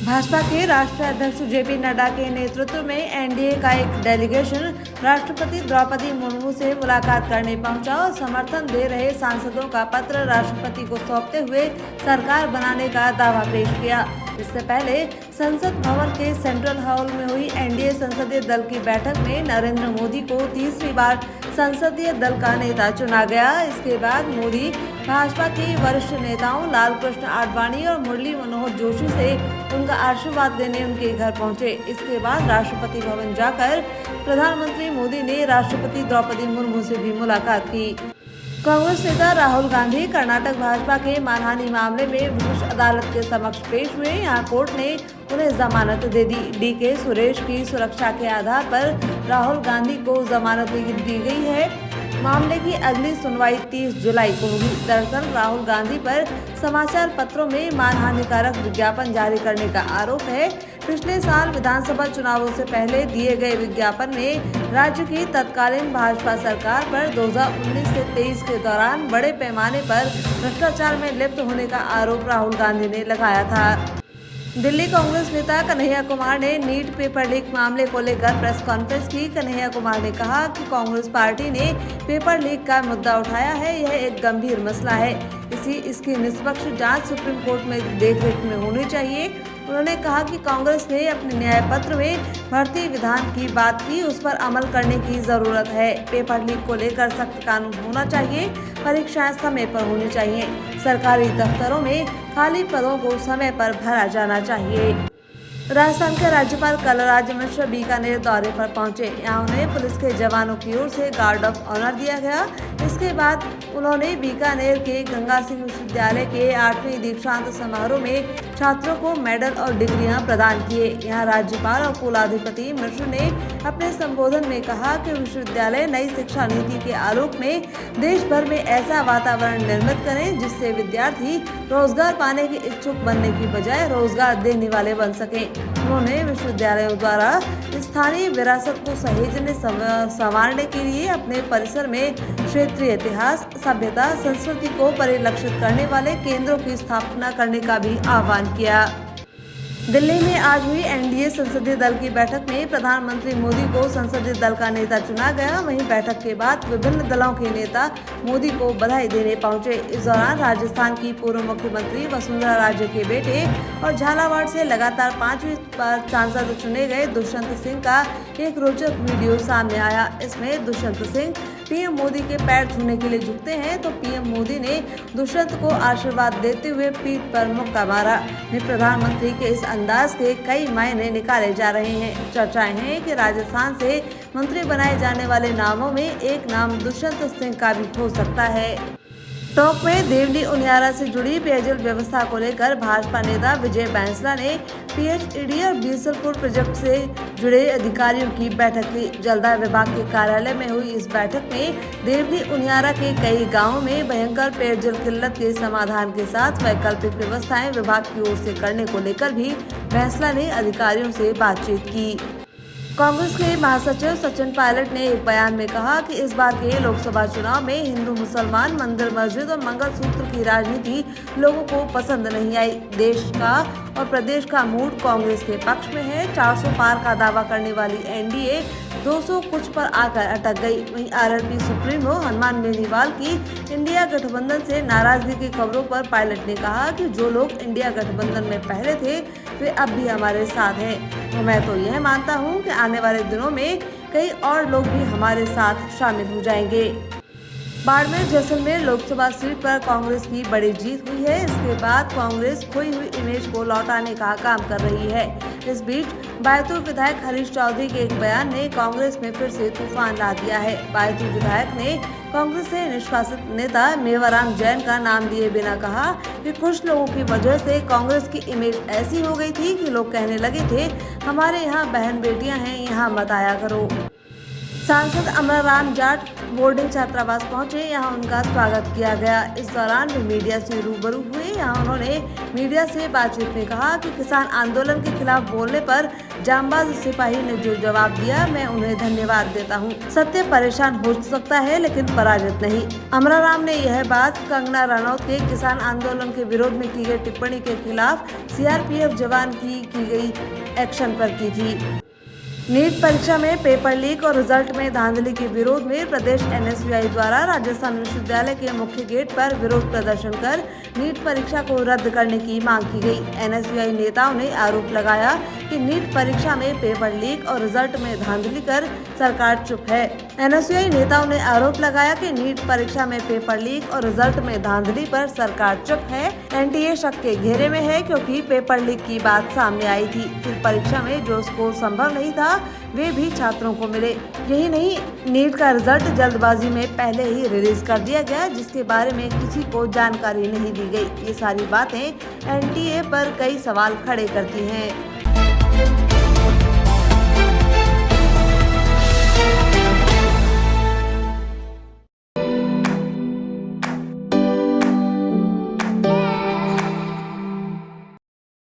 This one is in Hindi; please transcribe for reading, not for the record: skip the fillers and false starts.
भाजपा के राष्ट्रीय अध्यक्ष जेपी नड्डा के नेतृत्व में एनडीए का एक डेलीगेशन राष्ट्रपति द्रौपदी मुर्मू से मुलाकात करने पहुंचा और समर्थन दे रहे सांसदों का पत्र राष्ट्रपति को सौंपते हुए सरकार बनाने का दावा पेश किया। इससे पहले संसद भवन के सेंट्रल हॉल में हुई एनडीए संसदीय दल की बैठक में नरेंद्र मोदी को तीसरी बार संसदीय दल का नेता चुना गया। इसके बाद मोदी भाजपा के वरिष्ठ नेताओं लाल कृष्ण आडवाणी और मुरली मनोहर जोशी से उनका आशीर्वाद लेने उनके घर पहुंचे। इसके बाद राष्ट्रपति भवन जाकर प्रधानमंत्री मोदी ने राष्ट्रपति द्रौपदी मुर्मू से भी मुलाकात की। कांग्रेस नेता राहुल गांधी कर्नाटक भाजपा के मानहानि मामले में विशेष अदालत के समक्ष पेश हुए। यहाँ कोर्ट ने उन्हें जमानत दे दी। डीके सुरेश की सुरक्षा के आधार पर राहुल गांधी को जमानत दी गई है। मामले की अगली सुनवाई 30 जुलाई को होगी। दरअसल राहुल गांधी पर समाचार पत्रों में मानहानिकारक विज्ञापन जारी करने का आरोप है। पिछले साल विधानसभा चुनावों से पहले दिए गए विज्ञापन में राज्य की तत्कालीन भाजपा सरकार पर 2019 से 23 के दौरान बड़े पैमाने पर भ्रष्टाचार में लिप्त होने का आरोप राहुल गांधी ने लगाया था। दिल्ली कांग्रेस नेता कन्हैया कुमार ने नीट पेपर लीक मामले को लेकर प्रेस कॉन्फ्रेंस की। कन्हैया कुमार ने कहा कि कांग्रेस पार्टी ने पेपर लीक का मुद्दा उठाया है। यह एक गंभीर मसला है। इसकी निष्पक्ष जांच सुप्रीम कोर्ट में देखरेख में होनी चाहिए। उन्होंने कहा कि कांग्रेस ने अपने न्याय पत्र में भर्ती विधान की बात की, उस पर अमल करने की जरूरत है। पेपर लीक को लेकर सख्त कानून होना चाहिए। परीक्षाएं समय पर होनी चाहिए। सरकारी दफ्तरों में खाली पदों को समय पर भरा जाना चाहिए। राजस्थान के राज्यपाल कलराज मिश्र बीकानेर दौरे पर पहुंचे। यहां उन्हें पुलिस के जवानों की ओर से गार्ड ऑफ ऑनर दिया गया। इसके बाद उन्होंने बीकानेर के गंगा सिंह विश्वविद्यालय के 8वें दीक्षांत समारोह में छात्रों को मेडल और डिग्रियां प्रदान किए। यहां राज्यपाल और कुलाधिपति मिश्र ने अपने संबोधन में कहा कि विश्वविद्यालय नई शिक्षा नीति के आलोक में देश भर में ऐसा वातावरण निर्मित करें जिससे विद्यार्थी रोजगार पाने के इच्छुक बनने की बजाय रोजगार देने वाले बन सकें। उन्होंने विश्वविद्यालयों द्वारा स्थानीय विरासत को सहेजने संवारने के लिए अपने परिसर में क्षेत्रीय इतिहास, सभ्यता, संस्कृति को परिलक्षित करने वाले केंद्रों की स्थापना करने का भी आह्वान किया। दिल्ली में आज हुई एनडीए संसदीय दल की बैठक में प्रधानमंत्री मोदी को संसदीय दल का नेता चुना गया। वहीं बैठक के बाद विभिन्न दलों के नेता मोदी को बधाई देने पहुंचे। इस दौरान राजस्थान की पूर्व मुख्यमंत्री वसुंधरा राजे के बेटे और झालावाड़ से लगातार 5वीं बार सांसद चुने गए दुष्यंत सिंह का एक रोचक वीडियो सामने आया। इसमें दुष्यंत सिंह पीएम मोदी के पैर छूने के लिए झुकते हैं तो पीएम मोदी ने दुष्यंत को आशीर्वाद देते हुए पीठ पर मुक्का मारा। प्रधानमंत्री के इस अंदाज के कई मायने निकाले जा रहे हैं। चर्चाएं हैं कि राजस्थान से मंत्री बनाए जाने वाले नामों में एक नाम दुष्यंत सिंह का भी हो सकता है। टोंक में देवली उनियारा से जुड़ी पेयजल व्यवस्था को लेकर भाजपा नेता विजय बैंसला ने पीएचईडी और बीसलपुर प्रोजेक्ट से जुड़े अधिकारियों की बैठक ली। जलदाय विभाग के कार्यालय में हुई इस बैठक में देवली उनियारा के कई गांवों में भयंकर पेयजल किल्लत के समाधान के साथ वैकल्पिक व्यवस्थाएं विभाग की ओर से करने को लेकर भी बैंसला ने अधिकारियों से बातचीत की। कांग्रेस के महासचिव सचिन पायलट ने एक बयान में कहा कि इस बार के लोकसभा चुनाव में हिंदू मुसलमान, मंदिर मस्जिद और मंगलसूत्र की राजनीति लोगों को पसंद नहीं आई। देश का और प्रदेश का मूड कांग्रेस के पक्ष में है। 400 पार का दावा करने वाली एनडीए 200 कुछ पर आकर अटक गई। वहीं आरएलपी सुप्रीमो हनुमान बेनीवाल की इंडिया गठबंधन से नाराजगी की खबरों पर पायलट ने कहा कि जो लोग इंडिया गठबंधन में पहले थे वे अब भी हमारे साथ हैं। तो मैं तो यह मानता हूं कि आने वाले दिनों में कई और लोग भी हमारे साथ शामिल हो जाएंगे। बाड़मेर जैसलमेर लोकसभा सीट पर कांग्रेस की बड़ी जीत हुई है। इसके बाद कांग्रेस खोई हुई इमेज को लौटाने का काम कर रही है। इस बीच बैतूल विधायक हरीश चौधरी के एक बयान ने कांग्रेस में फिर से तूफान ला दिया है। बैतूल विधायक ने कांग्रेस से निष्कासित नेता मेवाराम जैन का नाम लिए बिना कहा कि कुछ लोगों की वजह से कांग्रेस की इमेज ऐसी हो गई थी कि लोग कहने लगे थे हमारे यहाँ बहन बेटियां हैं, यहाँ मत आया करो। सांसद अमराराम जाट बोर्डिंग छात्रावास पहुंचे। यहां उनका स्वागत किया गया। इस दौरान वे मीडिया से रूबरू हुए। यहां उन्होंने मीडिया से बातचीत में कहा कि किसान आंदोलन के खिलाफ बोलने पर जांबाज सिपाही ने जो जवाब दिया, मैं उन्हें धन्यवाद देता हूँ। सत्य परेशान हो सकता है लेकिन पराजित नहीं। अमराराम ने यह बात कंगना रनौत के किसान आंदोलन के विरोध में की गई टिप्पणी के खिलाफ सीआरपीएफ जवान की गई एक्शन पर की थी। नीट परीक्षा में पेपर लीक और रिजल्ट में धांधली के विरोध में प्रदेश एनएसयूआई द्वारा राजस्थान विश्वविद्यालय के मुख्य गेट पर विरोध प्रदर्शन कर नीट परीक्षा को रद्द करने की मांग की गई। एनएसयूआई नेताओं ने आरोप लगाया कि नीट परीक्षा में पेपर लीक और रिजल्ट में धांधली कर सरकार चुप है। एनएसयूआई नेताओं ने आरोप लगाया कि नीट परीक्षा में पेपर लीक और रिजल्ट में धांधली पर सरकार चुप है। एनटीए शक के घेरे में है क्योंकि पेपर लीक की बात सामने आई थी। फिर परीक्षा में जो स्कोर संभव नहीं था वे भी छात्रों को मिले। यही नहीं, नीट का रिजल्ट जल्दबाजी में पहले ही रिलीज कर दिया गया जिसके बारे में किसी को जानकारी नहीं दी गई। ये सारी बातें एनटीए पर कई सवाल खड़े करती हैं।